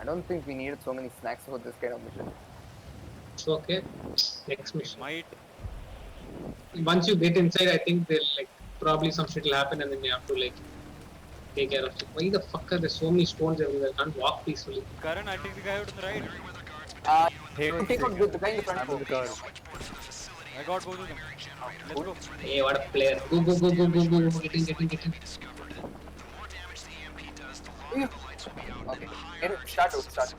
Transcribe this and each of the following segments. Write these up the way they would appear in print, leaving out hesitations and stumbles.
I don't think we needed so many snacks for this kind of mission. It's okay. Next We mission. might. Once you get inside, I think they'll like probably some shit will happen, and then you have to like take care of it. Why the fuck are there so many stones everywhere? I can't walk peacefully. Karan, I'll take the guy out on the right. Hey, You take out the guy in the front. I'm in the car. I got both of them. Let's go. Hey, what a player! Go go go go go go! Get in, get in, get in. Okay. Get it. Start.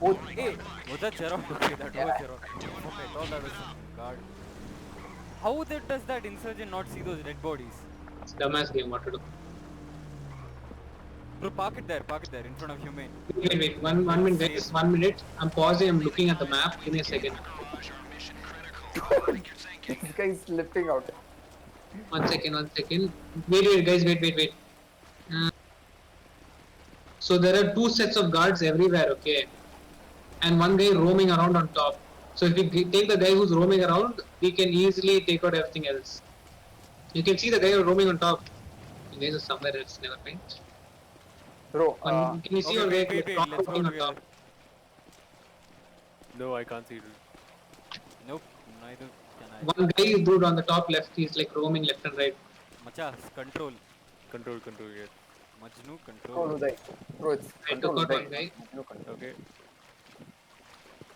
Oh, Hey, was that Gerard? Okay, that was Gerard. Okay, I thought that was some guard. How does that insurgent not see those dead bodies? It's a dumbass game. What to do? Bro, park it there in front of Humane. Wait. One minute, guys. 1 minute. I'm pausing. I'm looking at the map. Give me a second. this guy is slipping out. 1 second. Wait, guys. Wait. So there are 2 sets of guards everywhere, okay? And one guy roaming around on top. So if we take the guy who's roaming around, we can easily take out everything else. You can see the guy roaming on top. You guys are somewhere else, never mind. Bro, Can you see Okay, your guy wait, let's go roaming on together. top? No, I can't see it. Nope, neither can I. One guy dude on the top left, he's like roaming left and right. Macha, control. Control, yeah. Majnu, control control. Uday. Bro, it's I control took out Uday. one guy. No control. Okay.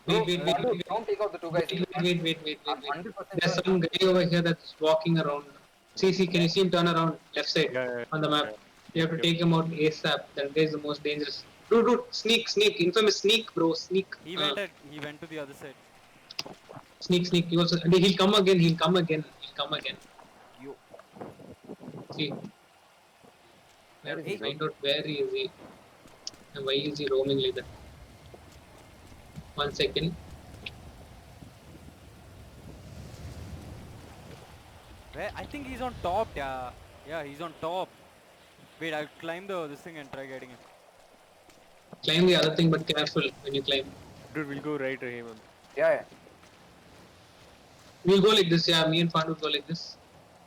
Bro, Wait. don't take out the two guys. Wait. 100% There's some guy over here that's walking around. See, can you see him turn around left side Yeah. on the map? Yeah. You have to Yep. take him out ASAP. That guy is the most dangerous. Dude, sneak. Infamous sneak, bro. Sneak. He went to the other side. Sneak. He also, and he'll come again. Yo. See. We have to Hey. find out where he is and why is he roaming like that. 1 second. Where? I think he's on top, yeah. Yeah, he's on top. Wait, I'll climb this thing and try getting him. Climb the other thing, but careful when you climb. Dude, we'll go right to him. Yeah. We'll go like this, yeah. Me and Fan will go like this.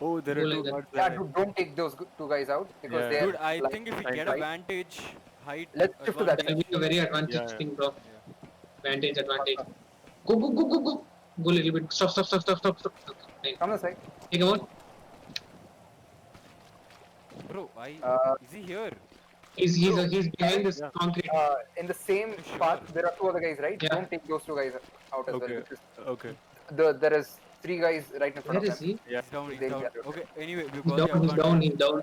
Oh, there Go are like two that. guards Yeah, there. dude, don't take those two guys out because Yeah. they're. Dude, I like, think if we Fine, get right? a vantage height. Let's shift to that. That'll be a very advantage Yeah. thing, bro. Yeah. Advantage. Go. Go a little bit. Stop. Okay, Come this side. take him out. Bro, is he here? He's behind this Yeah. concrete. In the same Sure. path, there are two other guys, right? Yeah. Don't take those two guys out as Okay. well. Because Okay. there is 3 guys right in front Where of is them. he? Yeah. He's down, he's They down. got it. Okay, anyway, we've He's got the advantage. He's down.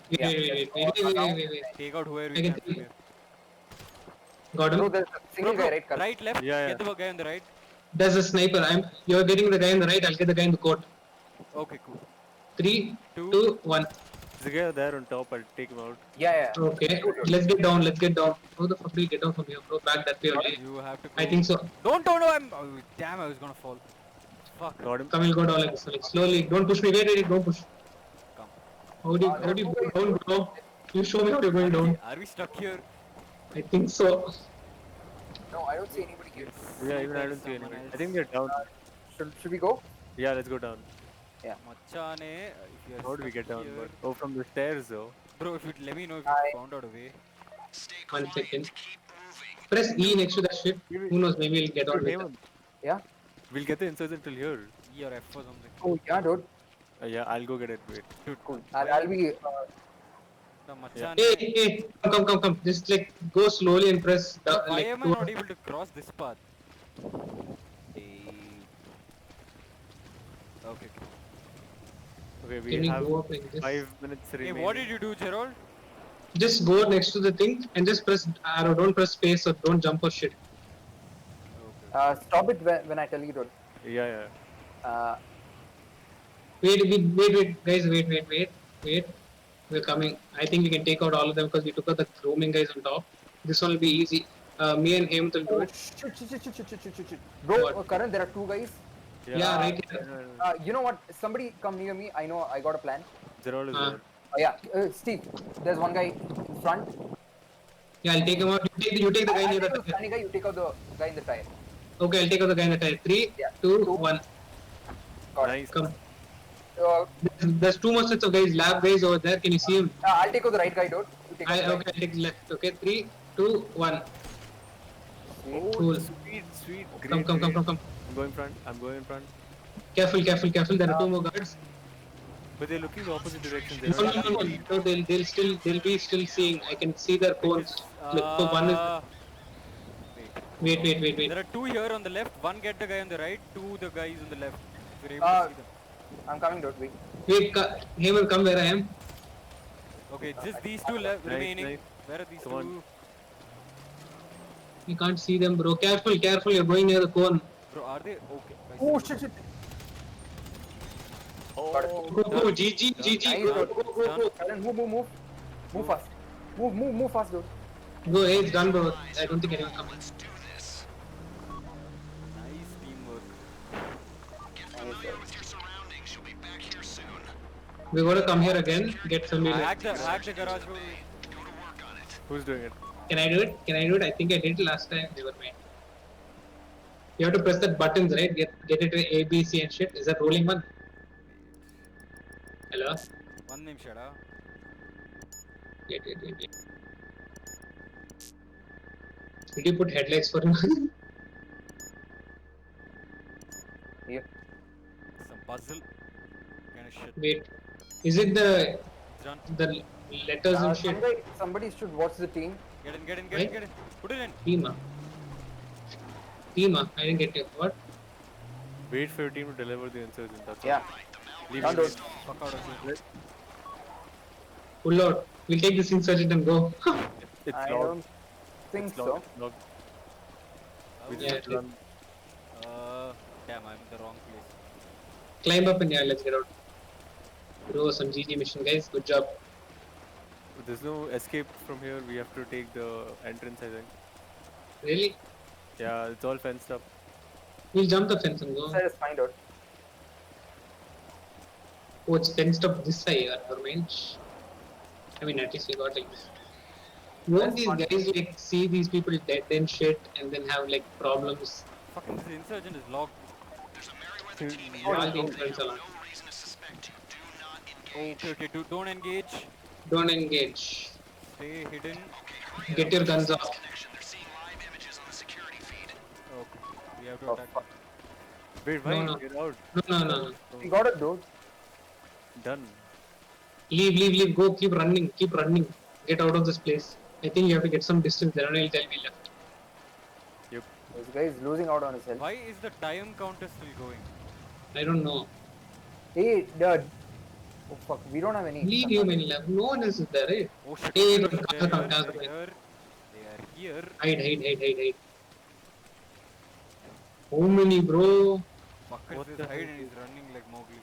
Yeah. Wait. Take out whoever I we can can see from here. Got Bro, him. there's a single guy, right? Karan? Right, left? Yeah. Get the guy on the right. There's a sniper. You're getting the guy on the right. I'll get the guy in the court. Okay, cool. 3, Two. 2, 1. There's a guy there on top. I'll take him out. Yeah. Okay. Let's get down. How the fuck do we get down from here, bro? Back that way only. You have to go. I think so. Don't, no, oh, damn, I was gonna fall. Fuck. Got him. Come, we'll go down like this. Like slowly. Don't push me. Wait. Don't push. Come. How do you go down, bro? You show me how you're going down. Are we stuck here? I think so. No, I don't see anybody here. Yeah, even I don't see Someone anyone. else. I think they're down. Should we go? Yeah, let's go down. Machane, if you're How do we stuck get down? here- Oh, from the stairs though. Bro, if you let me know if I- you found out a way. 1 second. Press E next to that shit. Who knows? Maybe we'll get on with it. Yeah. We'll get the insurgent till here. E or F or something. Oh, yeah, dude. Yeah, I'll go get it. Wait. Dude, Cool. I'll be. the Machane. Hey, come. Just like go slowly and press. Why Like, am I not able to cross this path? Okay. Okay, we Can we have go up like this? 5 minutes Hey, remaining. what did you do, Gerald? Just go next to the thing and just press arrow. Don't press space or don't jump or shit. Okay. Stop it when I tell you, dude. Yeah. Wait, guys, wait. We're coming. I think we can take out all of them because we took out the roaming guys on top. This one will be easy. Me and him will do Oh, it. shit. Bro, What? Karan, there are 2 guys. Yeah, right here. You know what? Somebody come near me. I know I got a plan. Gerald is Uh, there. Yeah, Steve. There's one guy in front. Yeah, I'll take him out. You take the guy near the I'll take the tire. standing guy. You take out the guy in the tire. Okay, I'll take out the guy in the tire. 3, Yeah. 2, 1. Got it. Nice. Come. Uh, There's 2 more sets of guys. Lab guys over there. Can you see him? I'll take out the right guy, dude. take I out the okay, I take left. Okay, 3, 2, 1. Oh, Cool. sweet, sweet. Great, Come, come, come, great. come, come. I'm going front. I'm going in front. Careful, careful, careful. There are 2 more guards. But they're looking the opposite direction. They're No, not no, no, no, looking no. They'll be still seeing. I can see their cones. Look, so one is. Wait. Wait. There are two here on the left. One get the guy on the right. Two the guys on the left. If you're able to see them. I'm coming, dude. Wait. Wait, Heyman, come where I am. Okay, just these two left Nice, remaining. nice. Where are these Come two? on. You can't see them, bro. Careful, careful. You're going near the cone. Bro, are they okay? I see. Oh shit. Got it. Oh, Go, GG, GG. Nice, Go, dude. go, go, go. Karan, move. Move fast. Move fast, dude. Go, hey, it's done, bro. I don't think anyone comes. Nice teamwork. Nice, dude. We gotta come here again. Get familiar. Hack the garage. Bro. who's doing it? Can I do it? I think I did last time. Never mind. You have to press that buttons, right? Get it to A, B, C and shit. Is that rolling one? Hello? One name shada. Wait. Did you put headlights for him? Here. Some puzzle. Kind of shit. Wait. Is it the Done. letters and shit? Somebody should watch the team. Get in. Right? Put it in. Tima. I didn't get it. What? Wait for your team to deliver the insurgent. That's Yeah. all. Leave Done, it. dude. Fuck out of here. Pull out. We'll take this insurgent and go. It's I locked. don't think It's so. locked. It's locked. We Yeah, just run. Damn, I'm in the wrong place. Climb up and yeah, let's get out. Bro, some GG mission, guys. Good job. There's no escape from here. We have to take the entrance, I think. Really? Yeah, it's all fenced up. We'll jump the fence and go. Let's just find out. Oh, it's fenced up this side. Never mind. I mean, at least we got like this. Won't these guys like see these people dead and shit and then have like problems? Fucking this insurgent is locked. All the insurance are on. Okay, don't engage. Don't engage. Stay hidden. Get your guns off. Okay, we have to Oh, attack. fuck. Wait, why? No. Get out. No. We got it, dude. Done. Leave. Go. Keep running. Get out of this place. I think you have to get some distance. Then I'll tell me left. Yep. This guy is losing out on his health. Why is the time counter still going? I don't know. Hey, dude. Oh fuck, we don't have any. Leave you many left. No one is there, right? Oh shit, Hey, they're don't here, come, they're come. here. They are here. Hide. How many, bro? Fucker What is the hide hell? and he's running like Mowgli.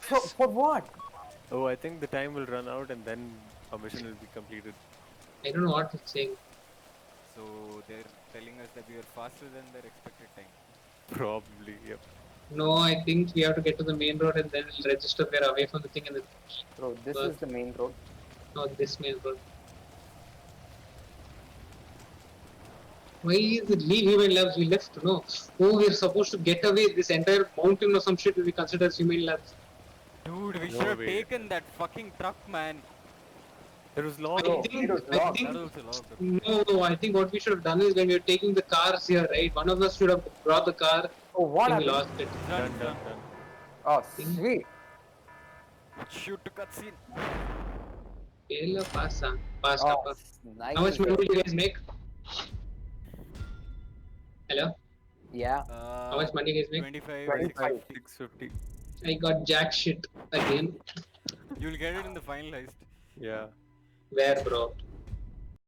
So, for what? Oh, I think the time will run out and then our mission will be completed. I don't know what it's saying. So they're telling us that we are faster than their expected time. Probably, yep. No, I think we have to get to the main road and then we'll register we're away from the thing and then Bro, this Well- is the main road. not this main road. Why is it leave human labs? We left, no. Oh, we're supposed to get away. This entire mountain or some shit will be considered as human labs. Dude, we No should have way. taken that fucking truck, man. It was long. Oh, think- it was I locked. think- That was also locked. No, I think what we should have done is when we were taking the cars here, right? One of us should have brought the car. Oh, what I think we happened? lost it. Done. Oh, sweet. Shoot to cutscene. Kela pasa. Pasta. Oh, nice. How much money did you guys make? Hello? Yeah. How much money you guys make? 25, 25. 650. I got jack shit again. You'll get it in the final heist. Yeah. Where, bro?